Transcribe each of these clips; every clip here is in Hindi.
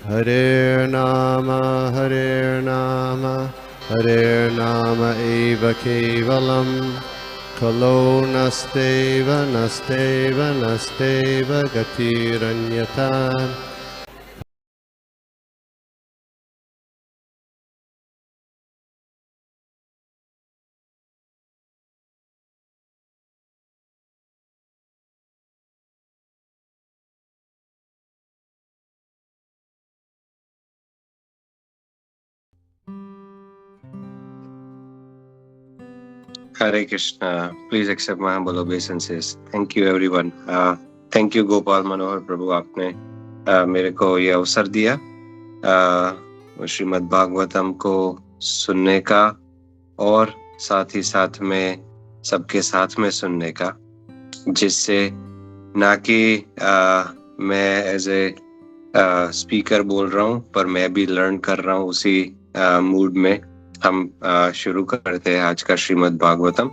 Hare Nama Hare Nama Eva Kevalam Kalo Nasteva Gatiranyata. Hare Krishna. Please accept my humble obeisances. Thank you everyone. Thank you Gopal मनोहर प्रभु, आपने मेरे को ये अवसर दिया श्रीमद् भागवतम को सुनने का और साथ ही साथ में सबके साथ में सुनने का, जिससे ना कि मैं एज ए स्पीकर बोल रहा हूँ पर मैं भी लर्न कर रहा हूँ, उसी मूड में हम शुरू करते हैं आज का श्रीमद् भागवतम।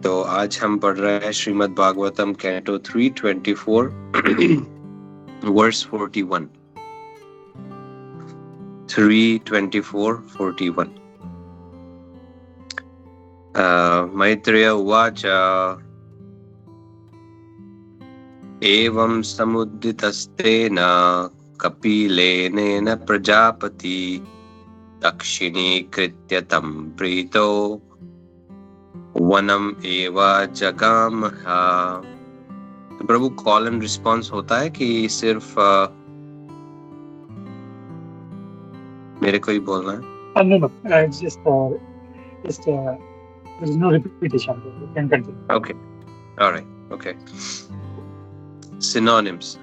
तो आज हम पढ़ रहे हैं श्रीमद् भागवतम कैंटो 3:24 वर्स 41। 3:24-41। मैत्रेय उवाच एवं समुद्दितस्तेन कपिलेनेन प्रजापति दक्षिणीकृत्य तं प्रीतो वनम एवा जगामह। तो प्रभु कॉल एंड रिस्पॉन्स होता है कि सिर्फ मेरे को ही बोलना है? No, it's just there's no repetition. You can continue. Okay, all right, okay. Synonyms.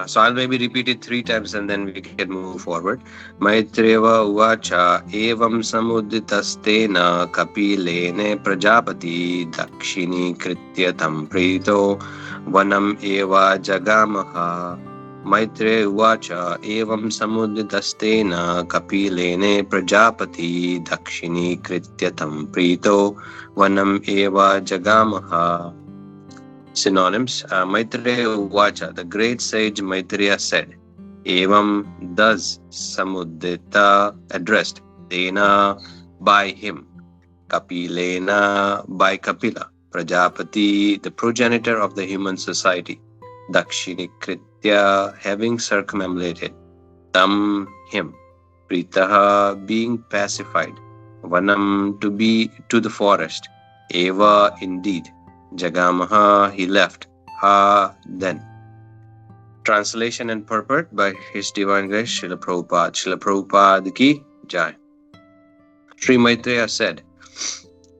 So I'll maybe repeat it 3 times and then we can move forward. Maitreva uvacha evam samuditastena kapilene prajapati dakshini kritya tam prito vanam eva jagamaha. Maitre uvacha evam samuditastena kapilene prajapati dakshini kritya tam prito vanam eva jagamaha. Synonyms. Maitreya Uvacha, the great sage Maitreya said, Evam, thus, Samudita, addressed, Tena, by him, Kapilena, by Kapila, Prajapati, the progenitor of the human society, Dakshinikritya, having circumambulated, Tam, him, Pritaha, being pacified, Vanam, to be to the forest, Eva, indeed, Jagamaha, he left. Ha, then. Translation and purport by His Divine Grace Srila Prabhupada. Srila Prabhupada ki jai. Sri Maitreya said,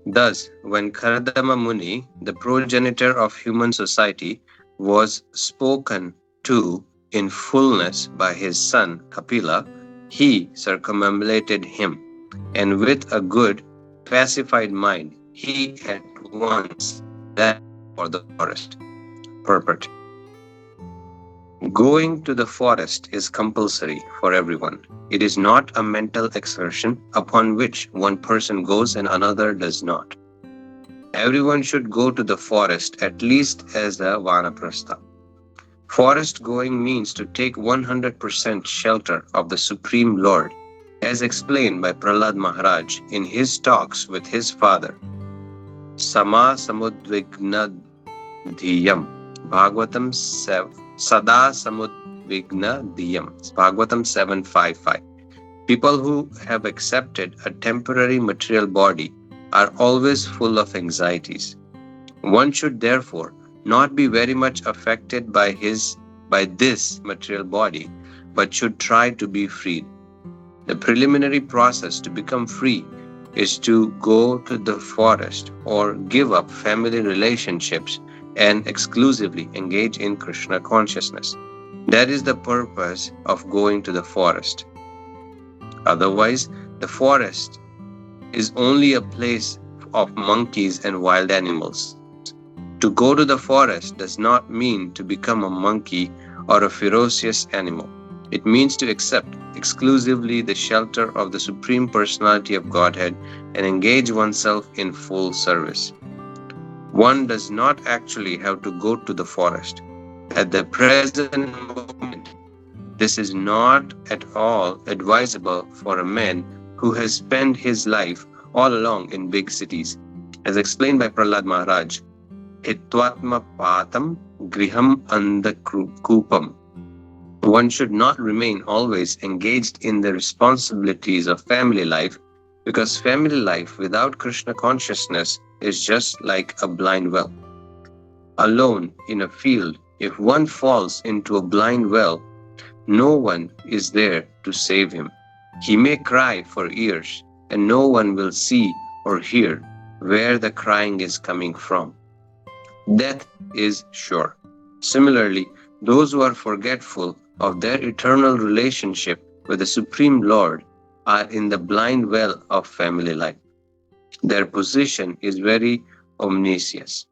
thus, when Kardama Muni, the progenitor of human society, was spoken to in fullness by his son Kapila, he circumambulated him, and with a good, pacified mind, he at once left for the forest. Purport. Going to the forest is compulsory for everyone. It is not a mental exertion upon which one person goes and another does not. Everyone should go to the forest at least as a vanaprastha. Forest going means to take 100% shelter of the Supreme Lord, as explained by Prahlad Maharaj in his talks with his father. Sama samudvigna dhiyam. Bhagavatam Sada samudvigna dhiyam. Bhagavatam 7.5.5. People who have accepted a temporary material body are always full of anxieties. One should therefore not be very much affected by this material body, but should try to be freed. The preliminary process to become free is to go to the forest or give up family relationships and exclusively engage in Krishna consciousness. That is the purpose of going to the forest. Otherwise, the forest is only a place of monkeys and wild animals. To go to the forest does not mean to become a monkey or a ferocious animal. It means to accept exclusively the shelter of the Supreme Personality of Godhead and engage oneself in full service. One does not actually have to go to the forest. At the present moment, This is not at all advisable for a man who has spent his life all along in big cities. As explained by Prahlad Maharaj, Hitvatma patam griham andakupam. One should not remain always engaged in the responsibilities of family life, because family life without Krishna consciousness is just like a blind well. Alone in a field, if one falls into a blind well, no one is there to save him. He may cry for years, and no one will see or hear where the crying is coming from. Death is sure. Similarly, those who are forgetful of their eternal relationship with the Supreme Lord are in the blind well of family life. Their position is very omniscious.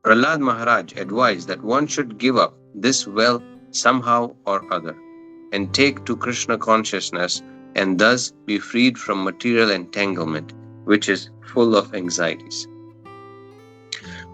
Prahlad Maharaj advised that one should give up this well somehow or other and take to Krishna consciousness, and thus be freed from material entanglement, which is full of anxieties.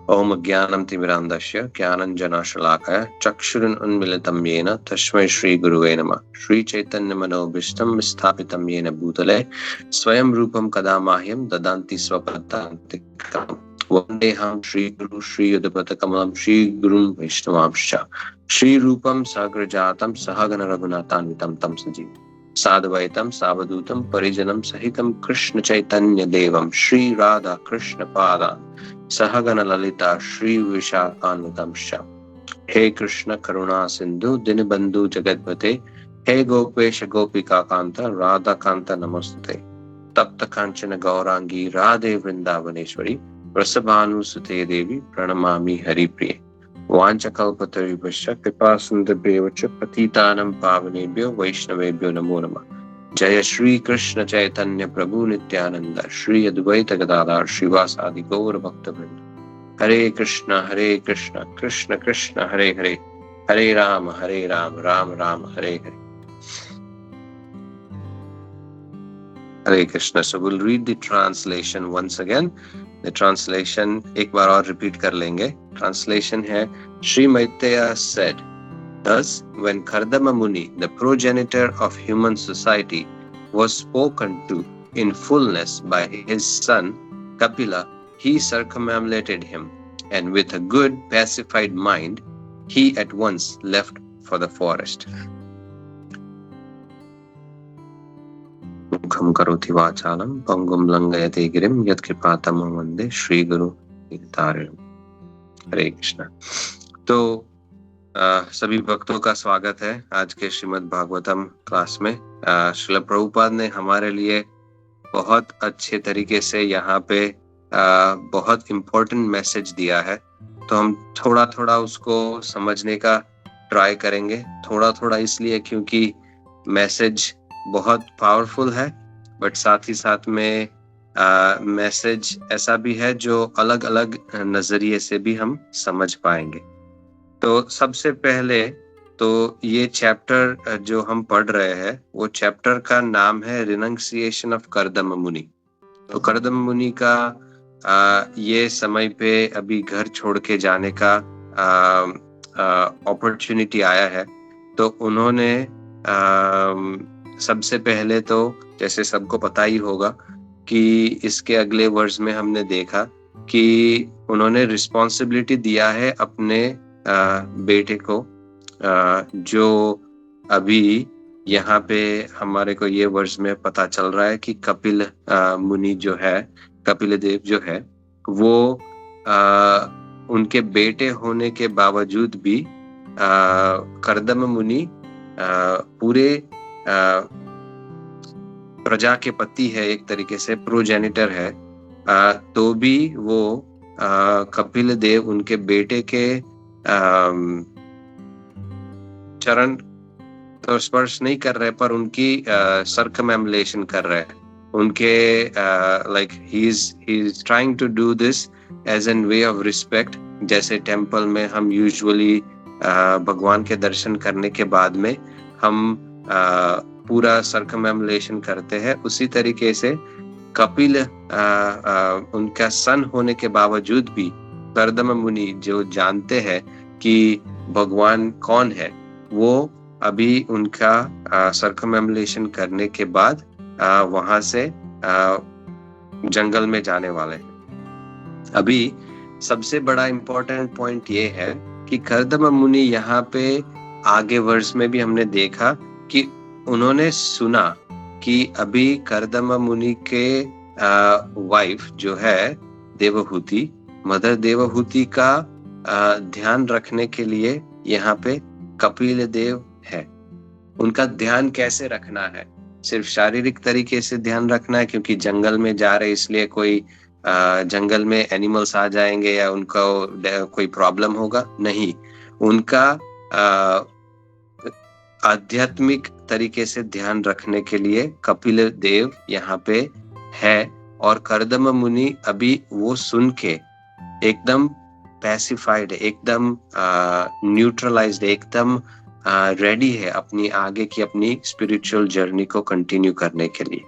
Om Jnanam Timirandasya Jnananjanashalakaya Chakshurun Unmilitam Yena Tasmai Shri Guruve Namah. Shri Chaitanya Manobhishtam Sthapitam Yena Bhutale Swayam Rupam Kadamahyam Dadanti Swapadantikam. Vandeham Shri Guru Shri Yudapata Kamalam Shri Gurum Vaishnavamscha Shri Rupam Sagrajatam Sahagana Raghunathanvitam Tam Sajiv Sadvaitam Savadutam Parijanam Sahitam Krishna Chaitanya Devam Shri Radha Krishna Pada Sahagana Lalita Shri Vishakhanutamscha. He Krishna Karuna Sindhu Dinibandhu Jagadpate He Gopesha Gopika Kanta Radha Kanta Namaste Tapta Kanchana Gaurangi Radhe Vrindavaneshwari Rasabhanu Sute Devi Pranamami Hari Priye. Vanchakalpataribhasya Kripasundarbhyevacha Patitanam Pavanebhyo Vaishnavebhyo Namo Namah. Jaya Shri Krishna Chaitanya Prabhu Nityananda Shri Advaita Gadadhar Srivasadi Gaura Bhaktavrinda. Hare Krishna Krishna Krishna Hare Hare Hare Rama Rama Rama Hare Hare. Hare Krishna. So we'll read the translation once again. The translation एक बार और repeat कर लेंगे. Translation है, Sri Maitreya said, thus when Kardama Muni, the progenitor of human society, was spoken to in fullness by his son Kapila, he circumambulated him, and with a good pacified mind, he at once left for the forest. Mukham karoti vachalam pangum langayate girim yat kripatamam vande Shri Guru Nitarinam. हरे कृष्णा. तो सभी भक्तों का स्वागत है आज के श्रीमद् भागवतम क्लास में. श्रील प्रभुपाद ने हमारे लिए बहुत अच्छे तरीके से यहाँ पे बहुत इम्पोर्टेंट मैसेज दिया है, तो हम थोड़ा थोड़ा उसको समझने का ट्राई करेंगे. थोड़ा थोड़ा इसलिए क्योंकि मैसेज बहुत पावरफुल है, बट साथ ही साथ में मैसेज ऐसा भी है जो अलग अलग नजरिए से भी हम समझ पाएंगे. तो सबसे पहले तो ये चैप्टर जो हम पढ़ रहे हैं वो चैप्टर का नाम है रिनंसिएशन ऑफ कर्दम मुनि. तो कर्दम मुनि का ये समय पे अभी घर छोड़ के जाने का अपॉर्चुनिटी आया है. तो उन्होंने सबसे पहले तो जैसे सबको पता ही होगा कि इसके अगले वर्ष में हमने देखा कि उन्होंने रिस्पॉन्सिबिलिटी दिया है अपने बेटे को, जो अभी यहाँ पे हमारे को ये वर्ष में पता चल रहा है कि कपिल मुनि जो है, कपिल देव जो है, वो उनके बेटे होने के बावजूद भी कर्दम मुनि पूरे प्रजा के पति है, एक तरीके से प्रोजेनिटर है, तो भी वो कपिल देव उनके बेटे के चरण तो स्पर्श नहीं कर रहे, पर उनकी सर्कमैम्बुलेशन कर रहे हैं. उनके like he is trying to do this as an way of respect. जैसे टेम्पल में हम यूजुअली भगवान के दर्शन करने के बाद में हम पूरा सर्कमैम्बुलेशन करते हैं, उसी तरीके से कपिल उनका सन होने के बावजूद भी कर्दम मुनि जो जानते हैं कि भगवान कौन है, वो अभी उनका सर्कमएम्बुलेशन करने के बाद वहां से जंगल में जाने वाले हैं। अभी सबसे बड़ा इम्पोर्टेंट पॉइंट ये है कि कर्दम मुनि यहाँ पे आगे वर्ष में भी हमने देखा कि उन्होंने सुना कि अभी कर्दम मुनि के वाइफ जो है देवहूति, मदर देवहूति का ध्यान रखने के लिए यहाँ पे कपिल देव है। उनका ध्यान कैसे रखना है? सिर्फ शारीरिक तरीके से ध्यान रखना है क्योंकि जंगल में जा रहे इसलिए कोई जंगल में एनिमल्स आ जाएंगे या उनको कोई प्रॉब्लम होगा? नहीं, उनका आध्यात्मिक तरीके से ध्यान रखने के लिए कपिल देव यहाँ पे है। और कर्दम मुनि अभी वो सुन के एकदम पैसिफाइड है, एकदम न्यूट्रलाइज्ड, एकदम रेडी है अपनी आगे की अपनी स्पिरिचुअल जर्नी को कंटिन्यू करने के लिए।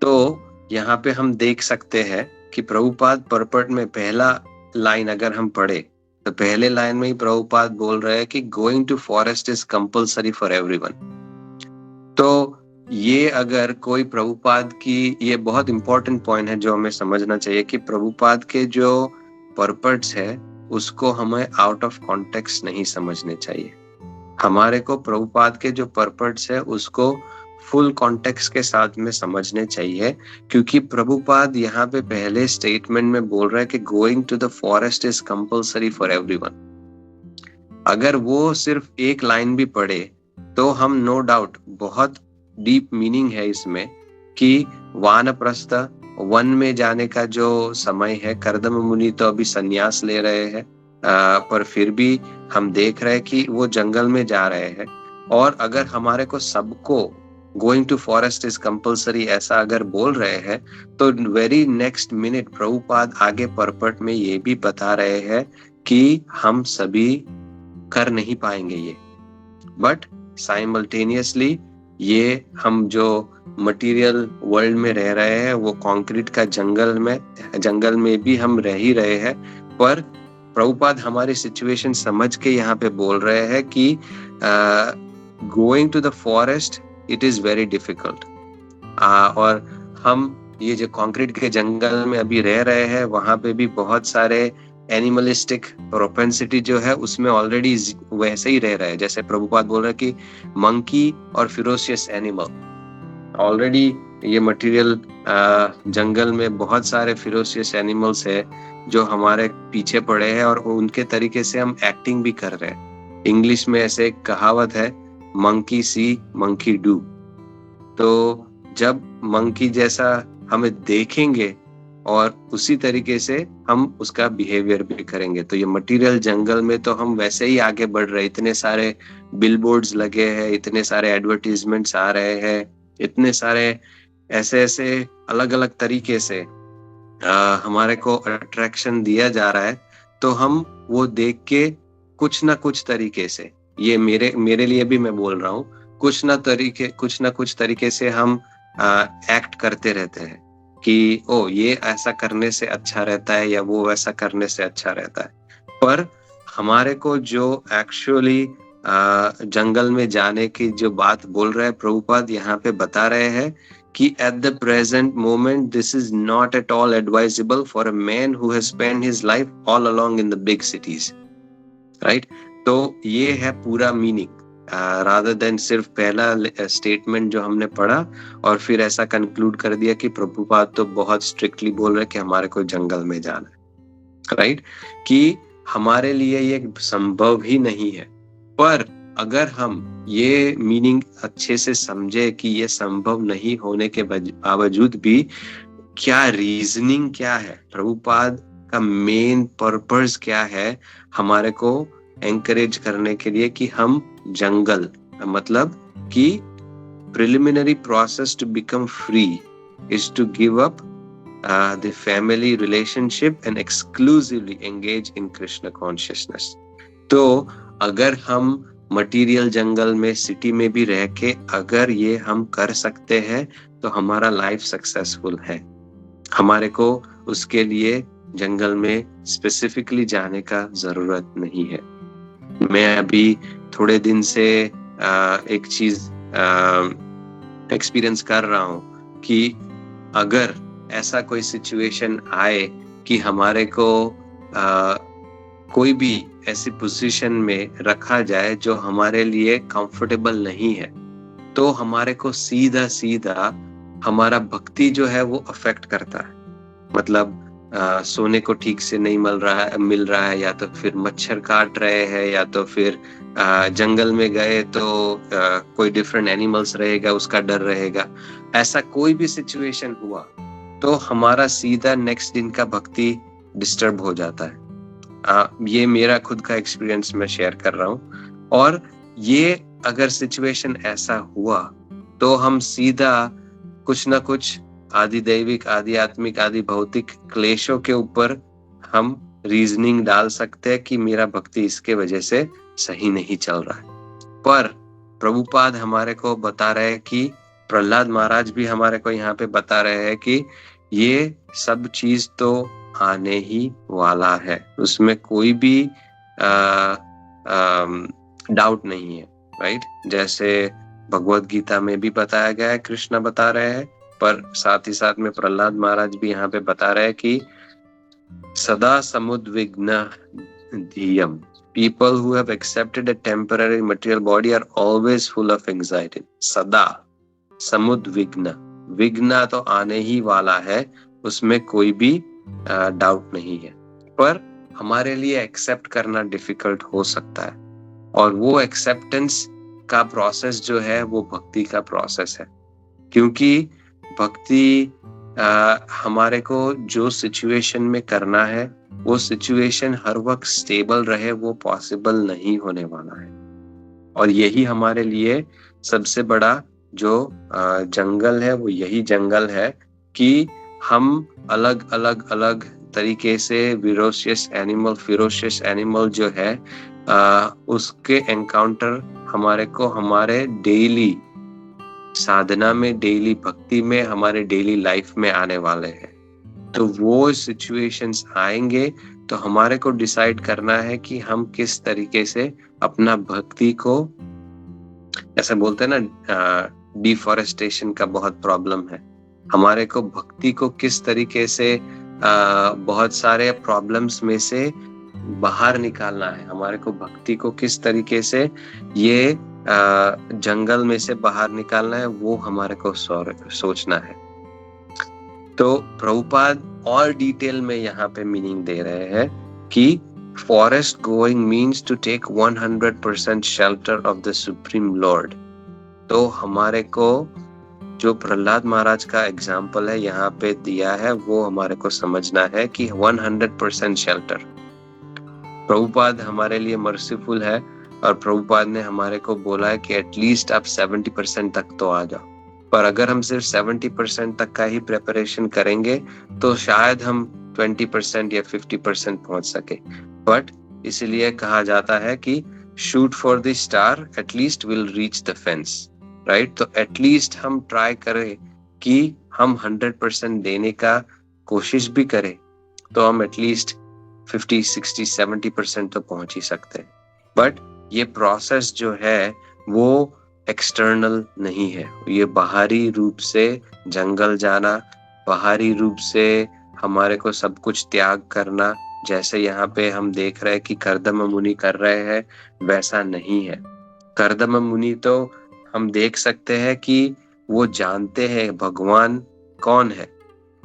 तो यहाँ पे हम देख सकते हैं कि प्रभुपाद परपट में पहला लाइन अगर हम पढ़े तो पहले लाइन में ही प्रभुपाद बोल रहे हैं कि going to forest is compulsory for everyone. तो ये अगर कोई प्रभुपाद की, ये बहुत इंपॉर्टेंट पॉइंट है जो हमें समझना चाहिए कि प्रभुपाद के जो पर्पट्स है उसको हमें आउट ऑफ कॉन्टेक्स्ट नहीं समझने चाहिए। हमारे को प्रभुपाद के जो पर्पट्स है उसको फुल कॉन्टेक्स्ट के साथ में समझने चाहिए, क्योंकि प्रभुपाद यहाँ पे पहले स्टेटमेंट में बोल रहा है कि going to the forest is compulsory for everyone. अगर वो सिर्फ एक लाइन भी पढ़े तो हम नो डाउट बहुत डीप मीनिंग है इसमें कि वानप्रस्थ वन में जाने का जो समय है, कर्दम मुनि तो अभी संन्यास ले रहे हैं पर फिर भी हम देख रहे हैं कि वो जंगल में जा रहे हैं। और अगर हमारे को सबको going to forest is compulsory ऐसा अगर बोल रहे हैं तो वेरी नेक्स्ट मिनट प्रभुपाद आगे पर्पट में ये भी बता रहे हैं कि हम सभी कर नहीं पाएंगे ये, बट साइमल्टेनियसली ये हम जो मटेरियल वर्ल्ड में रह रहे हैं वो कंक्रीट का जंगल में भी हम रह ही रहे हैं। पर प्रभुपाद हमारी सिचुएशन समझ के यहाँ पे बोल रहे हैं कि going to the forest it is very difficult. और हम ये जो कंक्रीट के जंगल में अभी रह रहे हैं वहां पे भी बहुत सारे एनिमलिस्टिक प्रोपेंसिटी जो है उसमें ऑलरेडी वैसे ही रह रहे हैं। जैसे प्रभुपाद बोल रहे हैं कि मंकी और फिरोशियस एनिमल, ऑलरेडी ये मटेरियल जंगल में बहुत सारे फिरोशियस एनिमल्स है जो हमारे पीछे पड़े हैं और उनके तरीके से हम एक्टिंग भी कर रहे हैं। इंग्लिश में ऐसे एक कहावत है, मंकी सी मंकी डू। तो जब मंकी जैसा हमें देखेंगे और उसी तरीके से हम उसका बिहेवियर भी करेंगे। तो ये मटेरियल जंगल में तो हम वैसे ही आगे बढ़ रहे हैं, इतने सारे बिलबोर्ड्स लगे हैं, इतने सारे एडवर्टीजमेंट्स आ रहे हैं, इतने सारे ऐसे अलग अलग तरीके से हमारे को अट्रैक्शन दिया जा रहा है। तो हम वो देख के कुछ ना कुछ तरीके से, ये मेरे लिए भी मैं बोल रहा हूँ, कुछ ना कुछ तरीके से हम एक्ट करते रहते हैं कि ओ ये ऐसा करने से अच्छा रहता है या वो वैसा करने से अच्छा रहता है। पर हमारे को जो एक्चुअली जंगल में जाने की जो बात बोल रहे हैं प्रभुपाद यहाँ पे बता रहे हैं कि at the present moment this is not at all advisable for a man who has spent his life all along in the big cities, right. तो ये है पूरा मीनिंग, रादर देन सिर्फ पहला स्टेटमेंट जो हमने पढ़ा और फिर ऐसा कंक्लूड कर दिया कि प्रभुपाद तो बहुत स्ट्रिक्टली बोल रहे कि हमारे को जंगल में जाना है, राइट, कि हमारे लिए ये संभव ही नहीं है। पर अगर हम ये मीनिंग अच्छे से समझे कि ये संभव नहीं होने के बावजूद भी क्या रीजनिंग क्या है, प्रभुपाद का मेन पर्पस क्या है हमारे को एंकरेज करने के लिए कि हम जंगल, मतलब कि preliminary process to become free is to give up the family relationship and exclusively engage in Krishna consciousness. तो अगर हम मटेरियल जंगल में सिटी में भी रह के अगर ये हम कर सकते हैं तो हमारा लाइफ सक्सेसफुल है। हमारे को उसके लिए जंगल में स्पेसिफिकली जाने का जरूरत नहीं है। मैं अभी थोड़े दिन से एक चीज एक्सपीरियंस कर रहा हूँ कि अगर ऐसा कोई सिचुएशन आए कि हमारे को कोई भी ऐसी पोजीशन में रखा जाए जो हमारे लिए कंफर्टेबल नहीं है, तो हमारे को सीधा सीधा हमारा भक्ति जो है वो अफेक्ट करता है। मतलब सोने को ठीक से नहीं मिल रहा है, या तो फिर मच्छर काट रहे हैं, या तो फिर जंगल में गए तो कोई डिफरेंट एनिमल्स रहेगा, उसका डर रहेगा। ऐसा कोई भी सिचुएशन हुआ तो हमारा सीधा नेक्स्ट दिन का भक्ति डिस्टर्ब हो जाता है। ये मेरा खुद का एक्सपीरियंस मैं शेयर कर रहा हूँ। और ये अगर सिचुएशन ऐसा हुआ तो हम सीधा कुछ ना कुछ आदि दैविक, आदि आत्मिक, आदि भौतिक क्लेशों के ऊपर हम रीजनिंग डाल सकते हैं कि मेरा भक्ति इसके वजह से सही नहीं चल रहा है। पर प्रभुपाद हमारे को बता रहे हैं कि, प्रहलाद महाराज भी हमारे को यहाँ पे बता रहे हैं कि ये सब चीज तो आने ही वाला है, उसमें कोई भी डाउट नहीं है, राइट। जैसे भगवत गीता में भी बताया गया है, कृष्ण बता रहे हैं, पर साथ ही साथ में प्रहलाद महाराज भी यहाँ पे बता रहे हैं कि सदा समुद्विग्न धियम, people who have accepted a temporary material body are always full of anxiety. सदा समुद्विग्न, विघ्न तो आने ही वाला है, उसमें कोई भी डाउट नहीं है, पर हमारे लिए एक्सेप्ट करना डिफिकल्ट हो सकता है। और वो एक्सेप्टेंस का प्रोसेस जो है वो भक्ति का प्रोसेस है, क्योंकि भक्ति हमारे को जो सिचुएशन में करना है वो सिचुएशन हर वक्त स्टेबल रहे, वो पॉसिबल नहीं होने वाला है। और यही हमारे लिए सबसे बड़ा जो जंगल है वो यही जंगल है कि हम अलग अलग अलग तरीके से फिरोशियस एनिमल जो है उसके एनकाउंटर हमारे को हमारे डेली साधना में, डेली भक्ति में, हमारे डेली लाइफ में आने वाले हैं। तो वो सिचुएशंस आएंगे तो हमारे को डिसाइड करना है कि हम किस तरीके से अपना भक्ति को, ऐसा बोलते हैं ना, डिफॉरेस्टेशन का बहुत प्रॉब्लम है, हमारे को भक्ति को किस तरीके से बहुत सारे प्रॉब्लम्स में से बाहर निकालना है, हमारे को भक्ति को किस तरीके से ये जंगल में से बाहर निकालना है, वो हमारे को सोचना है। तो प्रभुपाद और डिटेल में यहाँ पे मीनिंग दे रहे हैं कि forest going means to take 100% shelter of the supreme lord. तो हमारे को जो प्रहलाद महाराज का एग्जाम्पल है यहाँ पे दिया है वो हमारे को समझना है कि 100% शेल्टर। प्रभुपाद हमारे लिए मर्सीफुल है और प्रभुपाद ने हमारे को बोला है कि एटलीस्ट आप 70% तक तो आ जाओ। पर अगर हम सिर्फ 70% तक का ही प्रिपरेशन करेंगे तो शायद हम 20% या 50% पहुंच सके। बट इसलिए कहा जाता है कि shoot for the star, at least will reach the fence, right. तो एटलीस्ट हम ट्राई करें कि हम 100% देने का कोशिश भी करें, तो हम एटलीस्ट 50, 60, 70% तो पहुंच ही सकते हैं। बट ये प्रोसेस जो है वो एक्सटर्नल नहीं है, ये बाहरी रूप से जंगल जाना, बाहरी रूप से हमारे को सब कुछ त्याग करना, जैसे यहाँ पे हम देख रहे हैं कि कर्दम मुनि कर रहे हैं, वैसा नहीं है। कर्दम मुनि तो हम देख सकते हैं कि वो जानते हैं भगवान कौन है,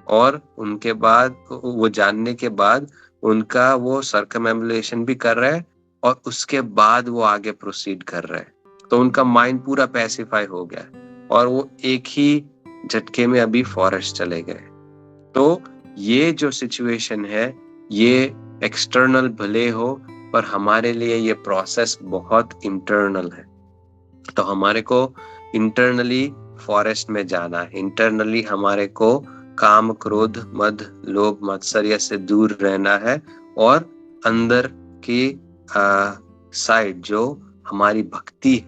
और उनके बाद वो जानने के बाद उनका वो सर्कमएम्बुलेशन भी कर रहे हैं और उसके बाद वो आगे प्रोसीड कर रहे हैं। तो उनका माइंड पूरा पैसिफाई हो गया और वो एक ही झटके में अभी फॉरेस्ट चले गए। तो ये जो सिचुएशन है ये एक्सटर्नल भले हो, पर हमारे लिए ये प्रोसेस बहुत इंटरनल है। तो हमारे को इंटरनली फॉरेस्ट में जाना है, इंटरनली हमारे को काम, क्रोध, मद, लोभ, मत्सर्य से दूर रहना है और अंदर की साइड जो हमारी भक्ति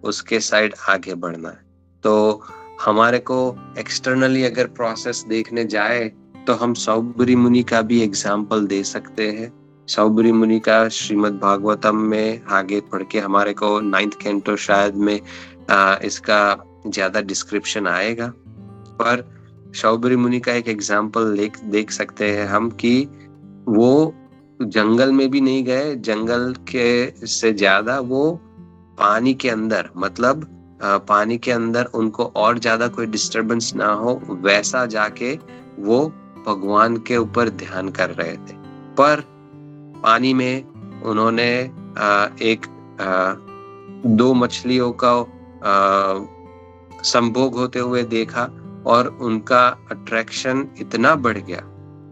उसके साइड आगे बढ़ना है। तो हमारे को एक्सटर्नली अगर प्रोसेस देखने जाए तो हम सौबरी मुनि का भी एग्जाम्पल दे सकते हैं। सौबरी मुनि का श्रीमद् भागवतम में आगे पढ़ के हमारे को 9th कैंटो शायद में इसका ज्यादा डिस्क्रिप्शन आएगा, पर सौबरी मुनि का एक एग्जाम्पल देख सकते हैं हम कि वो जंगल में भी नहीं गए, जंगल के से ज्यादा वो पानी के अंदर, मतलब पानी के अंदर उनको और ज्यादा कोई डिस्टरबेंस ना हो वैसा जाके वो भगवान के ऊपर ध्यान कर रहे थे। पर पानी में उन्होंने एक 2 मछलियों का संभोग होते हुए देखा और उनका अट्रैक्शन इतना बढ़ गया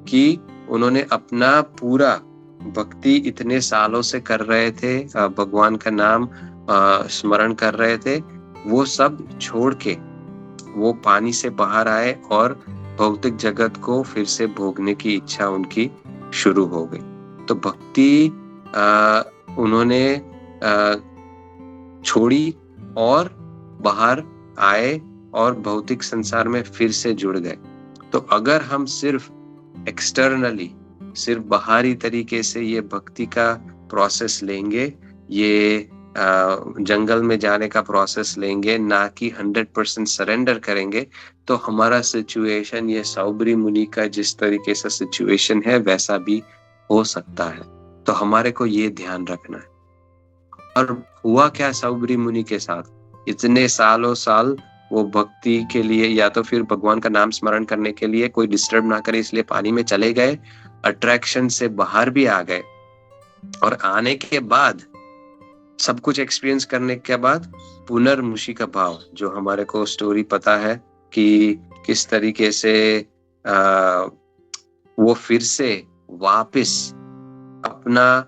कि उन्होंने अपना पूरा भक्ति इतने सालों से कर रहे थे, भगवान का नाम स्मरण कर रहे थे, वो सब छोड़ के वो पानी से बाहर आए और भौतिक जगत को फिर से भोगने की इच्छा उनकी शुरू हो गई। तो भक्ति उन्होंने छोड़ी और बाहर आए और भौतिक संसार में फिर से जुड़ गए। तो अगर हम सिर्फ एक्सटर्नली, सिर्फ बाहरी तरीके से ये भक्ति का प्रोसेस लेंगे, ये जंगल में जाने का प्रोसेस लेंगे, ना कि 100% सरेंडर करेंगे, तो हमारा सिचुएशन ये सौबरी मुनि का जिस तरीके से सिचुएशन है वैसा भी हो सकता है। तो हमारे को ये ध्यान रखना है। और हुआ क्या सौबरी मुनि के साथ, इतने सालों साल वो भक्ति के लिए या तो फिर भगवान का नाम स्मरण करने के लिए कोई डिस्टर्ब ना करे इसलिए पानी में चले गए, अट्रैक्शन से बाहर भी आ गए, और आने के बाद सब कुछ एक्सपीरियंस करने के बाद पुनर्मुषि का भाव, जो हमारे को स्टोरी पता है कि किस तरीके से वो फिर से वापस अपना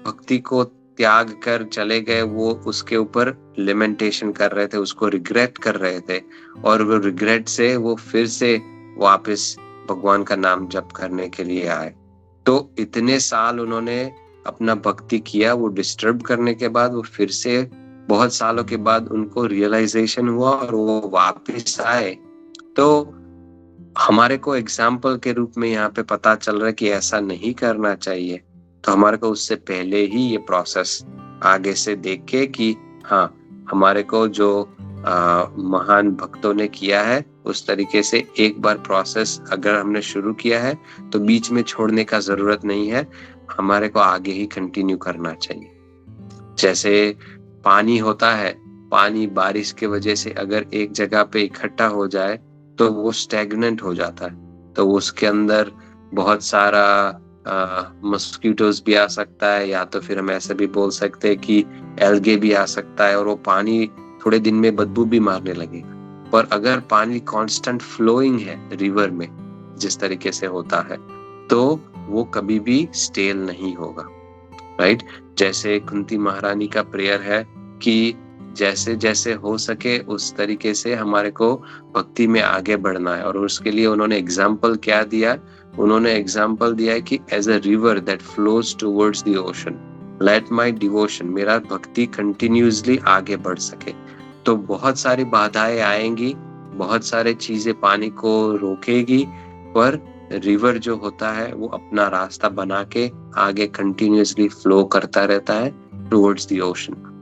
भक्ति को त्याग कर चले गए। वो उसके ऊपर लेमेंटेशन कर रहे थे, उसको रिग्रेट कर रहे थे, और वो रिग्रेट से वो फिर से वापस भगवान का नाम जप करने के लिए आए। तो इतने साल उन्होंने अपना भक्ति किया, वो डिस्टर्ब करने के बाद वो फिर से बहुत सालों के बाद उनको रियलाइजेशन हुआ और वो वापस आए। तो हमारे को एग्जाम्पल के रूप में यहाँ पे पता चल रहा है कि ऐसा नहीं करना चाहिए। तो हमारे को उससे पहले ही ये प्रोसेस आगे से देख के कि हाँ, हमारे को जो महान भक्तों ने किया है उस तरीके से एक बार प्रोसेस अगर हमने शुरू किया है तो बीच में छोड़ने का जरूरत नहीं है, हमारे को आगे ही कंटिन्यू करना चाहिए। जैसे पानी होता है, पानी बारिश के वजह से अगर एक जगह पे इकट्ठा हो जाए तो वो स्टैग्नेंट हो जाता है, तो उसके अंदर बहुत सारा मस्कीटोज भी आ सकता है, या तो फिर हम ऐसे भी बोल सकते हैं कि एल्गे भी आ सकता है, और वो पानी थोड़े दिन में बदबू भी मारने लगेगा। पर अगर पानी कांस्टेंट फ्लोइंग है रिवर में जिस तरीके से होता है, तो वो कभी भी स्टेल नहीं होगा, राइट। जैसे कुंती महारानी का प्रेयर है कि जैसे जैसे हो सके उस तरीके से हमारे को भक्ति में आगे बढ़ना है, और उसके लिए उन्होंने एग्जाम्पल क्या दिया, उन्होंने एग्जाम्पल दिया है कि as a river that flows towards the ocean, let my devotion, मेरा भक्ति कंटिन्यूअसली आगे बढ़ सके। तो बहुत सारी बाधाएं आएंगी, बहुत सारे चीजें पानी को रोकेगी, पर रिवर जो होता है वो अपना रास्ता बना के आगे कंटिन्यूअसली फ्लो करता रहता है टुवर्ड्स द ओशन।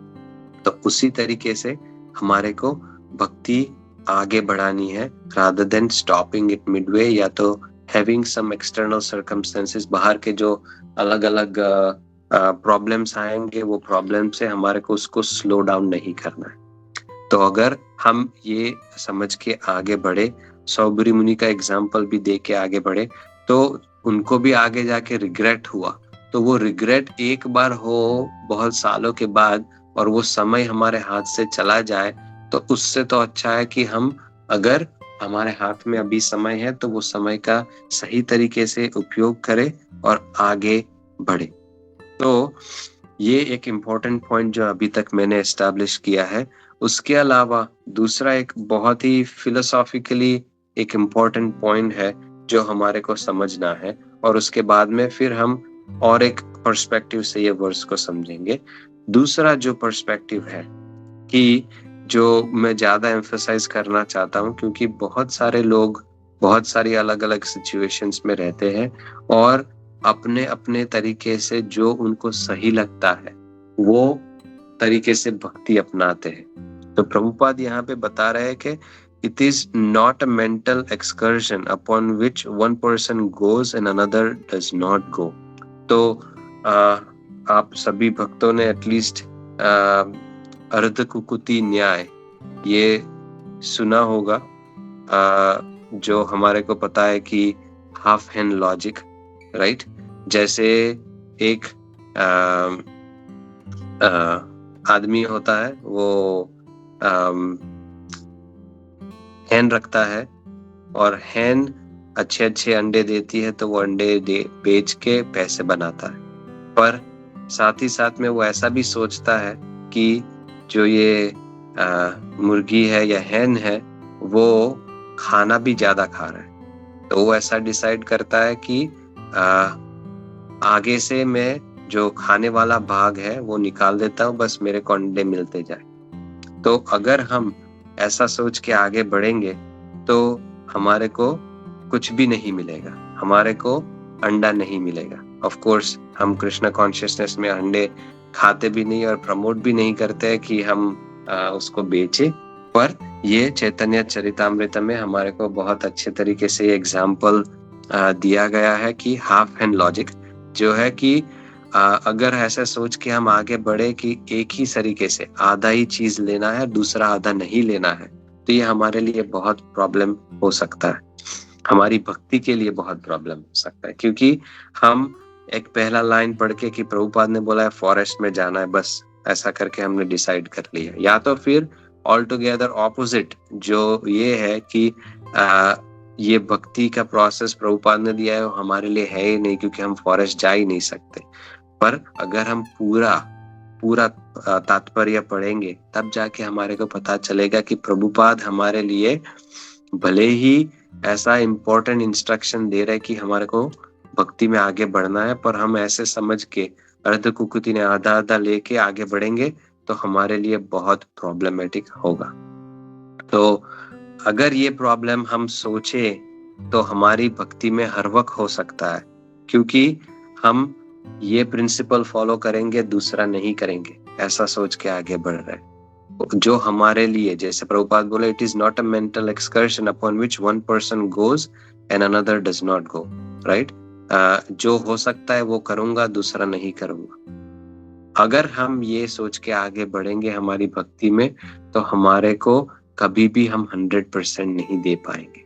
तो उसी तरीके से हमारे को भक्ति आगे बढ़ानी है, rather than stopping it Midway, या तो हैविंग सम एक्सटर्नल सर्कमस्टेंसेस, बाहर के जो अलग अलग प्रॉब्लम्स आएंगे वो प्रॉब्लम से हमारे को उसको स्लो डाउन नहीं करना है। तो अगर हम ये समझ के आगे बढ़े, सौबरी मुनि का एग्जाम्पल भी दे के आगे बढ़े, तो उनको भी आगे जाके रिग्रेट हुआ, तो वो रिग्रेट एक बार हो बहुत सालों के बाद और वो समय हमारे हाथ से चला जाए, तो उससे तो अच्छा है कि हम, अगर हमारे हाथ में अभी समय है तो वो समय का सही तरीके से उपयोग करें और आगे बढ़े। तो ये एक इम्पोर्टेंट पॉइंट जो अभी तक मैंने एस्टैब्लिश किया है। उसके अलावा दूसरा एक बहुत ही फिलोसॉफिकली एक इम्पोर्टेंट पॉइंट है जो हमारे को समझना है, और उसके बाद में फिर हम और एक पर्सपेक्टिव से ये वर्स को समझेंगे। दूसरा जो पर्सपेक्टिव है कि जो मैं ज्यादा एम्फसाइज करना चाहता हूँ, क्योंकि बहुत सारे लोग बहुत सारी अलग अलग सिचुएशंस में रहते हैं और अपने अपने तरीके से जो उनको सही लगता है वो तरीके से भक्ति अपनाते हैं। तो प्रभुपाद यहाँ पे बता रहे हैं कि it is not a mental excursion upon which one person goes and another does not go. तो आप सभी भक्तों ने एटलीस्ट अर्धकुकुति न्याय ये सुना होगा, जो हमारे को पता है कि हाफ हैंड लॉजिक, राइट। जैसे एक आदमी होता है, वो हैन रखता है और हैन अच्छे अच्छे अंडे देती है तो वो अंडे बेच के पैसे बनाता है, पर साथ ही साथ में वो ऐसा भी सोचता है कि जो ये मुर्गी है या हैन है वो खाना भी ज्यादा खा रहा है, तो वो ऐसा डिसाइड करता है कि आगे से मैं जो खाने वाला भाग है वो निकाल देता हूँ, बस मेरे को अंडे मिलते जाए। तो अगर हम ऐसा सोच के आगे बढ़ेंगे तो हमारे को कुछ भी नहीं मिलेगा, हमारे को अंडा नहीं मिलेगा। ऑफ कोर्स हम कृष्ण कॉन्शियसनेस में अंडे खाते भी नहीं और प्रमोट भी नहीं करते हैं कि हम उसको बेचे, पर ये चैतन्य चरितामृत में हमारे को बहुत अच्छे तरीके से एग्जाम्पल दिया गया है कि हाफ हैंड लॉजिक जो है कि अगर ऐसा सोच के हम आगे बढ़े कि एक ही तरीके से आधा ही चीज लेना है, दूसरा आधा नहीं लेना है, तो ये हमारे लिए बहुत प्रॉब्लम हो सकता है, हमारी भक्ति के लिए बहुत प्रॉब्लम हो सकता है। क्योंकि हम एक पहला लाइन पढ़ के कि प्रभुपाद ने बोला है फॉरेस्ट में जाना है, बस ऐसा करके हमने डिसाइड कर लिया, या तो फिर ऑल टुगेदर ऑपोजिट जो ये है कि ये भक्ति का प्रोसेस प्रभुपाद ने दिया है वो हमारे लिए है ही नहीं, क्योंकि हम फॉरेस्ट जा ही नहीं सकते। पर अगर हम पूरा तात्पर्य पढ़ेंगे तब जाके हमारे को पता चलेगा कि प्रभुपाद हमारे लिए भले ही ऐसा इम्पोर्टेंट इंस्ट्रक्शन दे रहे कि हमारे को भक्ति में आगे बढ़ना है, पर हम ऐसे समझ के अर्धकुकुति ने आधा आधा लेके आगे बढ़ेंगे तो हमारे लिए बहुत प्रॉब्लमेटिक होगा। तो अगर ये प्रॉब्लम हम सोचे तो हमारी भक्ति में हर वक्त हो सकता है, क्योंकि हम ये प्रिंसिपल फॉलो करेंगे दूसरा नहीं करेंगे, ऐसा सोच के आगे बढ़ रहे हैं। जो हमारे लिए, जैसे प्रभुपाद बोले, it is not a mental excursion upon which one person goes and another does not go, right. जो हो सकता है वो करूंगा, दूसरा नहीं करूंगा। अगर हम ये सोच के आगे बढ़ेंगे हमारी भक्ति में तो हमारे को कभी भी हम 100% नहीं दे पाएंगे।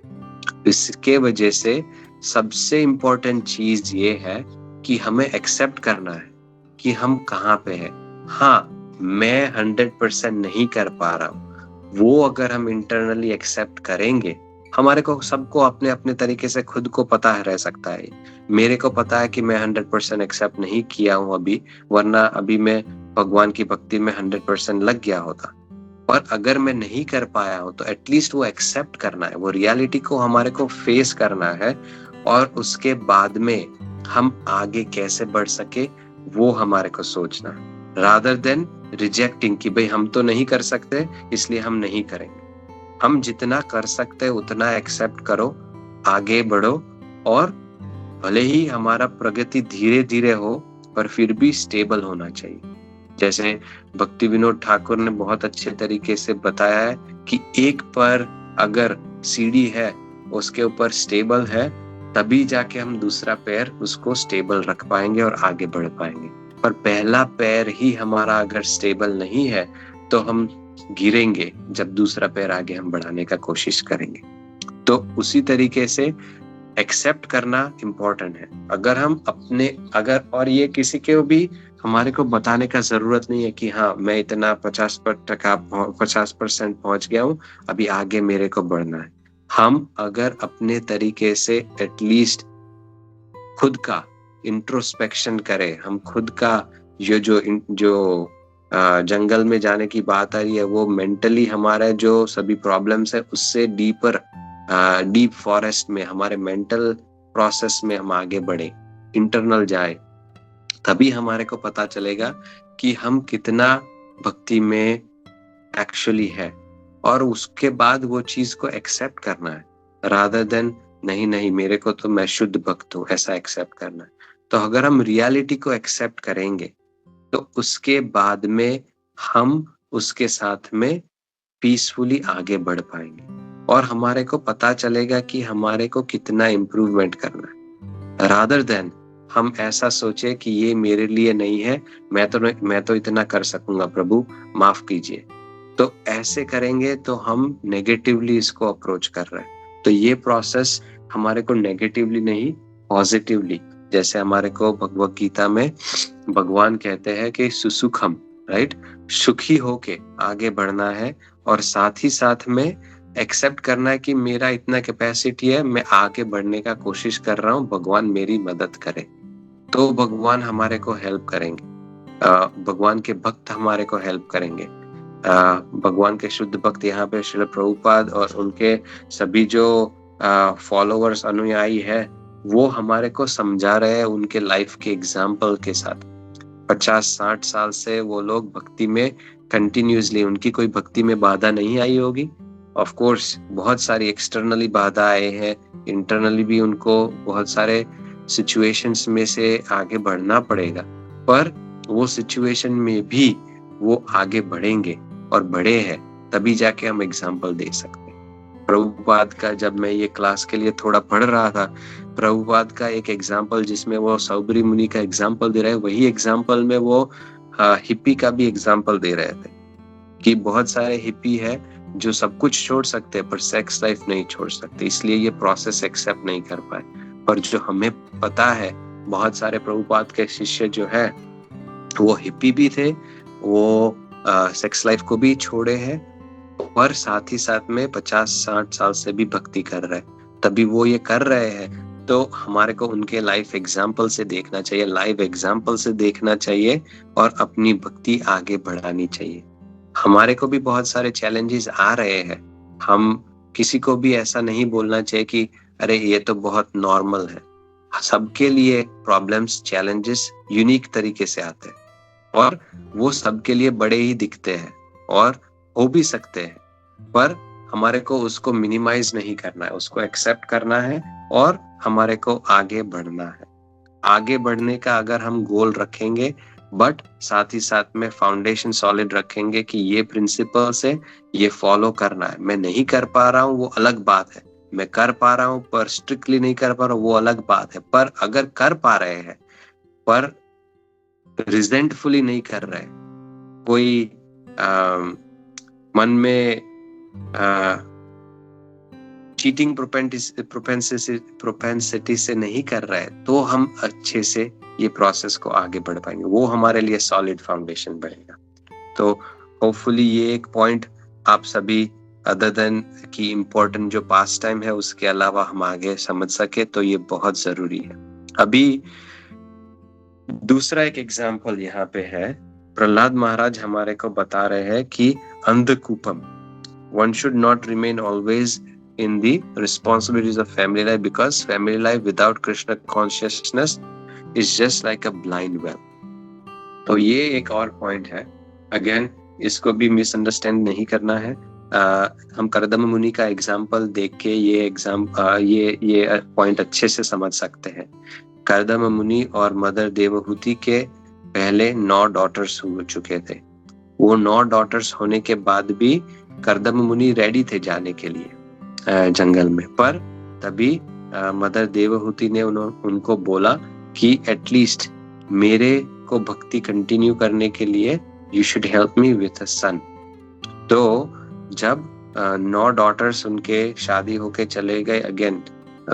इसके वजह से सबसे इम्पोर्टेंट चीज ये है कि हमें एक्सेप्ट करना है कि हम कहाँ पे हैं। हाँ, मैं 100% नहीं कर पा रहा हूँ, वो अगर हम इंटरनली एक्सेप्ट करेंगे, हमारे को सबको अपने अपने तरीके से खुद को पता है रह सकता है। मेरे को पता है कि मैं 100% एक्सेप्ट नहीं किया हूँ अभी, वरना अभी मैं भगवान की भक्ति में 100% लग गया होता। पर अगर मैं नहीं कर पाया हूँ तो एटलीस्ट वो एक्सेप्ट करना है, वो रियलिटी को हमारे को फेस करना है, और उसके बाद में हम आगे कैसे बढ़ सके वो हमारे को सोचना, रादर देन रिजेक्टिंग कि भाई हम तो नहीं कर सकते इसलिए हम नहीं करेंगे। हम जितना कर सकते हैं उतना एक्सेप्ट करो, आगे बढ़ो, और भले ही हमारा प्रगति धीरे धीरे हो पर फिर भी स्टेबल होना चाहिए। जैसे भक्ति विनोद ठाकुर ने बहुत अच्छे तरीके से बताया है कि एक पर अगर सीढ़ी है उसके ऊपर स्टेबल है, तभी जाके हम दूसरा पैर उसको स्टेबल रख पाएंगे और आगे बढ़ पाएंगे। पर पहला पैर ही हमारा अगर स्टेबल नहीं है तो हम गिरेंगे जब दूसरा पैर आगे हम बढ़ाने का कोशिश करेंगे। तो उसी तरीके से एक्सेप्ट करना इम्पोर्टेंट है। अगर हम और ये किसी के भी हमारे को बताने का जरूरत नहीं है कि हाँ मैं इतना 50% पहुंच गया हूँ, अभी आगे मेरे को बढ़ना है। हम अगर अपने तरीके से एटलीस्ट खुद का इंट्रोस्पेक्शन करें, हम खुद का ये जो जंगल में जाने की बात आ रही है वो मेंटली हमारा जो सभी प्रॉब्लम्स है उससे डीप फॉरेस्ट में हमारे मेंटल प्रोसेस में हम आगे बढ़े, इंटरनल जाए, तभी हमारे को पता चलेगा कि हम कितना भक्ति में एक्चुअली है, और उसके बाद वो चीज को एक्सेप्ट करना है, रादर देन नहीं मेरे को तो मैं शुद्ध भक्त हूँ ऐसा एक्सेप्ट करना है। तो अगर हम रियलिटी को एक्सेप्ट करेंगे तो उसके बाद में हम उसके साथ में पीसफुली आगे बढ़ पाएंगे और हमारे को पता चलेगा कि हमारे को कितना इम्प्रूवमेंट करना है, रादर देन हम ऐसा सोचे कि ये मेरे लिए नहीं है, मैं तो इतना कर सकूंगा, प्रभु माफ कीजिए। तो ऐसे करेंगे तो हम नेगेटिवली इसको अप्रोच कर रहे हैं। तो ये प्रोसेस हमारे को नेगेटिवली नहीं, पॉजिटिवली, जैसे हमारे को भगवत गीता में भगवान कहते हैं कि सुसुखम, राइट, सुखी होके आगे बढ़ना है और साथ ही साथ में एक्सेप्ट करना है कि मेरा इतना कैपेसिटी है, मैं आगे बढ़ने का कोशिश कर रहा हूँ, भगवान मेरी मदद करे। तो भगवान हमारे को हेल्प करेंगे, भगवान के भक्त हमारे को हेल्प करेंगे। भगवान के शुद्ध भक्त यहाँ पे श्रील प्रभुपाद और उनके सभी जो फॉलोअर्स अनुयायी है वो हमारे को समझा रहे हैं उनके लाइफ के एग्जाम्पल के साथ। 50-60 साल से वो लोग भक्ति में कंटिन्यूसली, उनकी कोई भक्ति में बाधा नहीं आई होगी। ऑफ कोर्स बहुत सारी एक्सटर्नली बाधा आए हैं, इंटरनली भी उनको बहुत सारे सिचुएशंस में से आगे बढ़ना पड़ेगा, पर वो सिचुएशन में भी वो आगे बढ़ेंगे और बढ़े हैं, तभी जाके हम एग्जाम्पल दे सकते हैं। प्रभुपाद का जब मैं ये क्लास के लिए थोड़ा पढ़ रहा था, प्रभुपाद का एक एग्जाम्पल जिसमें वो सौबरी मुनि का एग्जाम्पल दे रहे हैं, वही एग्जाम्पल में वो हिप्पी का भी एग्जाम्पल दे रहे थे कि बहुत सारे हिप्पी है जो सब कुछ छोड़ सकते हैं पर सेक्स लाइफ नहीं छोड़ सकते, इसलिए ये प्रोसेस एक्सेप्ट नहीं कर पाए। पर जो हमें पता है, बहुत सारे प्रभुपाद के शिष्य जो है वो हिप्पी भी थे, वो सेक्स लाइफ को भी छोड़े हैं और साथ ही साथ में 50-60 साल से भी भक्ति कर रहे हैं, तभी वो ये कर रहे हैं। तो हमारे को उनके लाइफ एग्जाम्पल से देखना चाहिए, लाइव एग्जाम्पल से देखना चाहिए और अपनी भक्ति आगे बढ़ानी चाहिए। हमारे को भी बहुत सारे चैलेंजेस आ रहे हैं, हम किसी को भी ऐसा नहीं बोलना चाहिए कि अरे ये तो बहुत नॉर्मल है। सबके लिए प्रॉब्लम्स, चैलेंजेस यूनिक तरीके से आते हैं और वो सबके लिए बड़े ही दिखते हैं और हो भी सकते हैं, पर हमारे को उसको मिनिमाइज नहीं करना है, उसको एक्सेप्ट करना है और हमारे को आगे बढ़ना है। आगे बढ़ने का अगर हम गोल रखेंगे, बट साथ ही साथ में फाउंडेशन सॉलिड रखेंगे कि ये प्रिंसिपल से ये फॉलो करना है। मैं नहीं कर पा रहा हूँ वो अलग बात है, मैं कर पा रहा हूँ पर स्ट्रिक्टली नहीं कर पा रहा हूँ वो अलग बात है, पर अगर कर पा रहे हैं पर रिजेंटफुली नहीं कर रहे, कोई मन में चीटिंग प्रोपेंसिटी से नहीं कर रहे हैं, तो हम अच्छे से ये प्रोसेस को आगे बढ़ पाएंगे, वो हमारे लिए सॉलिड फाउंडेशन बनेगा। तो होपफुली ये एक पॉइंट आप सभी अदर देन की इम्पोर्टेंट जो पास टाइम है उसके अलावा हम आगे समझ सके, तो ये बहुत जरूरी है। अभी दूसरा एक एग्जाम्पल यहाँ पे है, प्रहलाद महाराज हमारे को बता रहे हैं कि अंधकूपम, one should not remain always in the responsibilities of family life, because family life without Krishna consciousness is just like a blind well. तो ये एक और पॉइंट है, अगेन इसको भी मिसअंडरस्टैंड नहीं करना है। हम कर्दम मुनि का एग्जाम्पल देख के ये पॉइंट अच्छे से समझ सकते हैं। कर्दम मुनि और मदर देवहूति के पहले 9 डॉटर्स हो चुके थे। वो 9 डॉटर्स होने के बाद भी कर्दम मुनि रेडी थे जाने के लिए जंगल में, पर तभी मदर देवहूति ने उनको बोला कि एटलीस्ट मेरे को भक्ति कंटिन्यू करने के लिए you should help me with a sun. तो जब 9 डॉटर्स उनके शादी होके चले गए अगेन,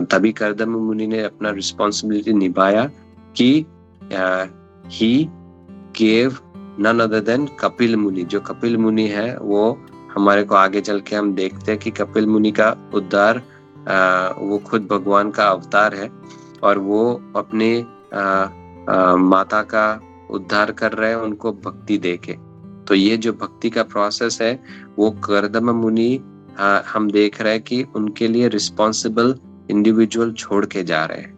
तभी कर्दम मुनि ने अपना रिस्पॉन्सिबिलिटी निभाया कि he gave none other than Kapil Muni. जो कपिल मुनि है वो हमारे को आगे चल के हम देखते हैं कि कपिल मुनि का उद्धार, वो खुद भगवान का अवतार है और वो अपने माता का उद्धार कर रहे हैं उनको भक्ति देके। तो ये जो भक्ति का प्रोसेस है वो कर्दम मुनि हम देख रहे हैं कि उनके लिए रिस्पॉन्सिबल इंडिविजुअल छोड़ के जा रहे हैं,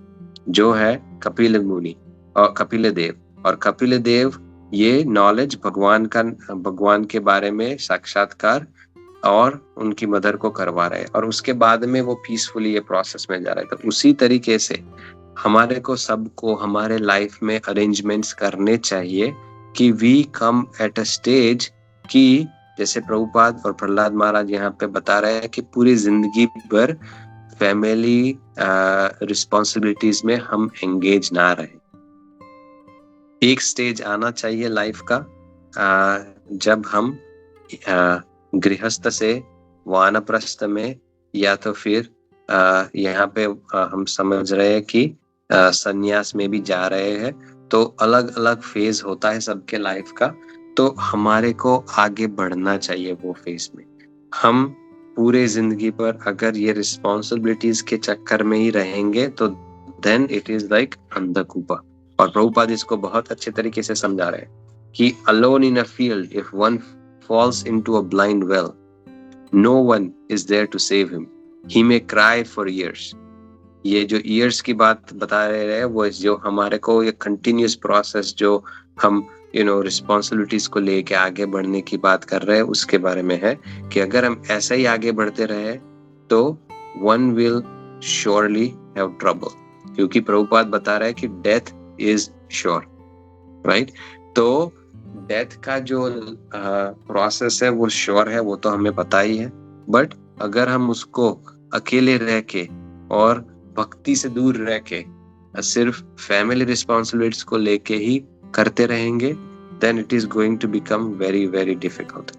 जो है कपिल मुनि और कपिल देव। और कपिल देव ये नॉलेज भगवान के बारे में साक्षात्कार और उनकी मदर को करवा रहे हैं और उसके बाद में वो पीसफुली ये प्रोसेस में जा रहे हैं। तो उसी तरीके से हमारे को सबको हमारे लाइफ में अरेंजमेंट्स करने चाहिए कि we come at a stage कि जैसे प्रभुपाद और प्रहलाद महाराज यहाँ पे बता रहे हैं कि पूरी जिंदगी भर फैमिली रिस्पॉन्सिबिलिटीज में हम एंगेज ना रहे। एक स्टेज आना चाहिए लाइफ का जब हम गृहस्थ से वानप्रस्थ में या तो फिर यहाँ पे हम समझ रहे हैं कि संन्यास में भी जा रहे हैं, तो अलग अलग फेज होता है सबके लाइफ का, तो हमारे को आगे बढ़ना चाहिए वो फेज में। हम पूरे जिंदगी पर अगर ये रिस्पॉन्सिबिलिटीज के चक्कर में ही रहेंगे तो देन इट इज लाइक अंधकूपा। और प्रभुपाद इसको बहुत अच्छे तरीके से समझा रहे हैं कि alone in a field if one falls into a blind well, no one is there to save him. He may cry for years. ये जो years की बात बता रहे हैं वो जो हमारे को ये continuous process जो हम responsibilities को लेके आगे बढ़ने की बात कर रहे हैं उसके बारे में है कि अगर हम ऐसा ही आगे बढ़ते रहे तो one will surely have trouble, क्योंकि प्रभुपाद बता रहा है कि death is sure, right? तो डेथ का जो प्रोसेस है वो श्योर है, वो तो हमें पता ही है। बट अगर हम उसको अकेले रह के और भक्ति से दूर रह के सिर्फ फैमिली रिस्पॉन्सिबिलिटीज को लेके ही करते रहेंगे, then it is going to become very very difficult.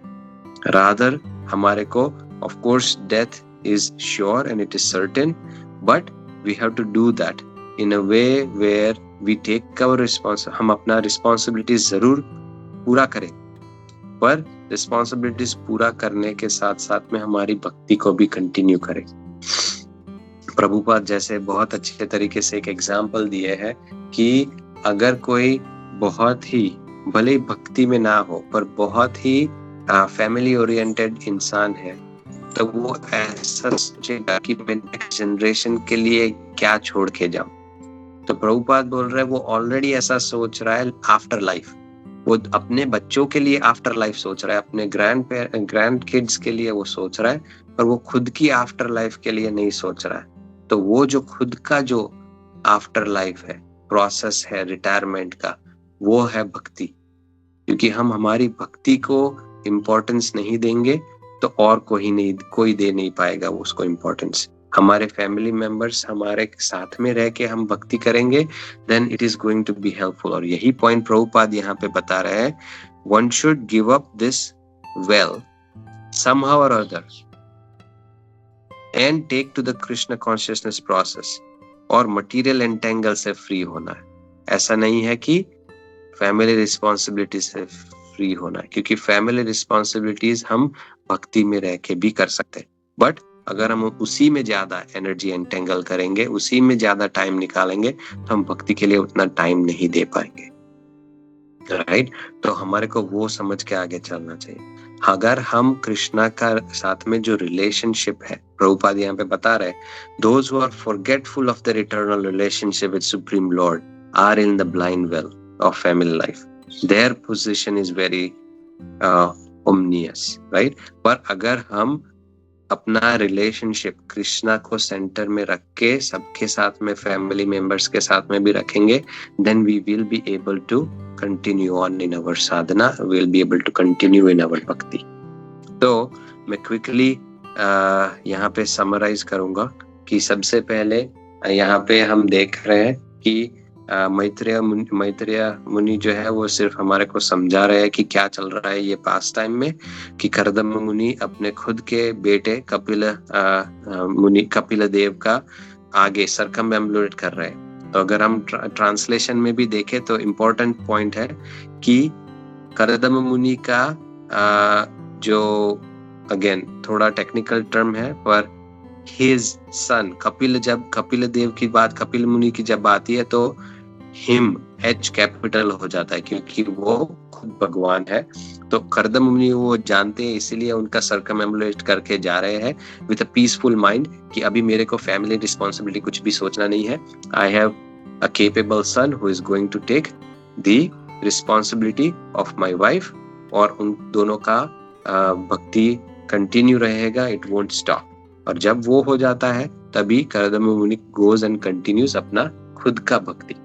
Rather हमारे को of course death is sure and it is certain, but we have to do that in a way where we take our response. हम अपना रिस्पॉन्सिबिलिटीज जरूर पूरा करें, पर रिस्पॉन्सिबिलिटीज पूरा करने के साथ साथ में हमारी भक्ति को भी कंटिन्यू करें। प्रभुपाद जैसे बहुत अच्छे तरीके से एक एग्जाम्पल दिए है कि अगर कोई बहुत ही भले ही भक्ति में ना हो पर बहुत ही फैमिली ओरिएंटेड इंसान है, तो वो ऐसा सोचेगा कि मैं नेक्स्ट जनरेशन के लिए क्या छोड़ के जाऊं। तो प्रभुपाद बोल रहे हैं वो ऑलरेडी ऐसा सोच रहा है आफ्टर लाइफ, वो अपने बच्चों के लिए आफ्टर लाइफ सोच रहा है, अपने ग्रैंड किड्स के लिए वो सोच रहा है, पर वो खुद की आफ्टर लाइफ के लिए नहीं सोच रहा है। तो वो जो खुद का जो आफ्टर लाइफ है, प्रोसेस है रिटायरमेंट का, वो है भक्ति। क्योंकि हम हमारी भक्ति को इम्पोर्टेंस नहीं देंगे तो और कोई दे नहीं पाएगा उसको इम्पोर्टेंस। हमारे फैमिली मेंबर्स हमारे साथ में रह के हम भक्ति करेंगे, then it is going to be helpful. और यही पॉइंट प्रभुपाद यहाँ पे बता रहे हैं, one should give up this well somehow or other and take to the Krishna consciousness process और मटीरियल एंटेंगल से फ्री होना है। ऐसा नहीं है कि फैमिली रिस्पॉन्सिबिलिटी से फ्री होना है, क्योंकि फैमिली रिस्पॉन्सिबिलिटीज हम भक्ति में रह के भी कर सकते हैं, बट अगर हम उसी में ज्यादा एनर्जी एंटेंगल करेंगे, उसी में ज्यादा टाइम निकालेंगे, तो हम भक्ति के लिए उतना टाइम नहीं दे पाएंगे, राइट? तो हमारे को वो समझ के आगे चलना चाहिए। अगर हम कृष्णा का साथ में जो रिलेशनशिप है, प्रभुपाद यहाँ पे बता रहे, those who are forgetful of their eternal relationship with Supreme Lord are in the blind well of family life. Their position is very ominous, right? पर अगर हम अपना रिलेशनशिप कृष्णा को सेंटर में रख के सबके साथ में, फैमिली मेंबर्स के साथ में भी रखेंगे, then we will be able to continue on in our sadhana, we will be able to continue in our bhakti. तो मैं क्विकली यहाँ पे समराइज करूंगा कि सबसे पहले यहाँ पे हम देख रहे हैं कि मैत्रेय मुनि जो है वो सिर्फ हमारे को समझा रहे हैं कि क्या चल रहा है ये पास टाइम में, कि कर्दम मुनि अपने खुद के बेटे कपिल देव का आगे सरकमएम्बुलेट कर रहे हैं। तो अगर हम ट्रांसलेशन में भी देखें तो इम्पोर्टेंट पॉइंट है कि कर्दम मुनि का जो अगेन थोड़ा टेक्निकल टर्म है, पर हिज सन कपिल देव की बात, कपिल मुनि की जब आती है तो हिम एच कैपिटल हो जाता है, क्योंकि वो खुद भगवान है। तो कर्दम मुनि वो जानते हैं, इसीलिए उनका सरकमएम्बुलेट करके जा रहे हैं विद अ पीसफुल माइंड कि अभी मेरे को फैमिली रिस्पॉन्सिबिलिटी कुछ भी सोचना नहीं है। I have a capable son who is going to take the responsibility of my wife, और उन दोनों का भक्ति कंटिन्यू रहेगा, इट वोंट स्टॉप। और जब वो हो जाता है तभी कर्दम मुनि गोज एंड कंटिन्यूज अपना खुद का भक्ति।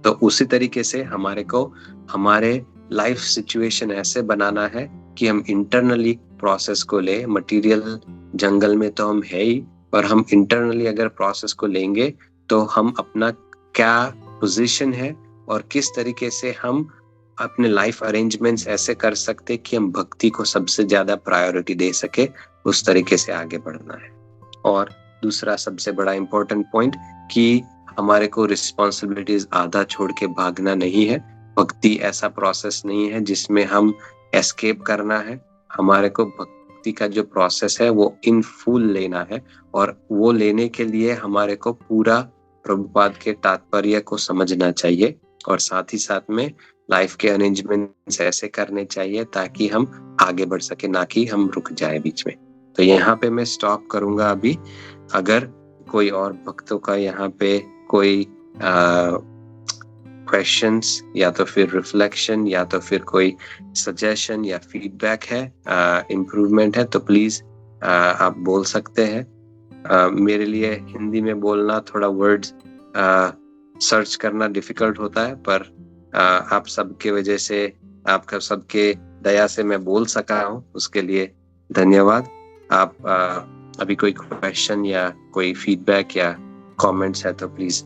तो उसी तरीके से हमारे को हमारे लाइफ सिचुएशन ऐसे बनाना है कि हम इंटरनली प्रोसेस को ले। मटेरियल जंगल में तो हम है ही, पर हम इंटरनली अगर प्रोसेस को लेंगे तो हम अपना क्या पोजीशन है और किस तरीके से हम अपने लाइफ अरेंजमेंट्स ऐसे कर सकते कि हम भक्ति को सबसे ज्यादा प्रायोरिटी दे सके, उस तरीके से आगे बढ़ना है। और दूसरा सबसे बड़ा इंपॉर्टेंट पॉइंट कि हमारे को रिस्पॉन्सिबिलिटीज आधा छोड़ के भागना नहीं है। भक्ति ऐसा प्रोसेस नहीं है जिसमें हम एस्केप करना है। हमारे को भक्ति का जो प्रोसेस है वो इन फुल लेना है, और वो लेने के लिए हमारे को पूरा प्रभुपाद के तात्पर्य को समझना चाहिए, और साथ ही साथ में लाइफ के अरेंजमेंट्स ऐसे करने चाहिए ताकि हम आगे बढ़ सके, ना कि हम रुक जाए बीच में। तो यहाँ पे मैं स्टॉप करूंगा अभी। अगर कोई और भक्तों का यहाँ पे कोई क्वेश्चंस या तो फिर रिफ्लेक्शन या तो फिर कोई सजेशन या फीडबैक है, इम्प्रूवमेंट है, तो प्लीज आप बोल सकते हैं। मेरे लिए हिंदी में बोलना थोड़ा वर्ड्स सर्च करना डिफिकल्ट होता है, पर आप सबके वजह से, आपका सबके दया से मैं बोल सका हूँ, उसके लिए धन्यवाद। आप अभी कोई क्वेश्चन या कोई फीडबैक या कमेंट्स है तो प्लीज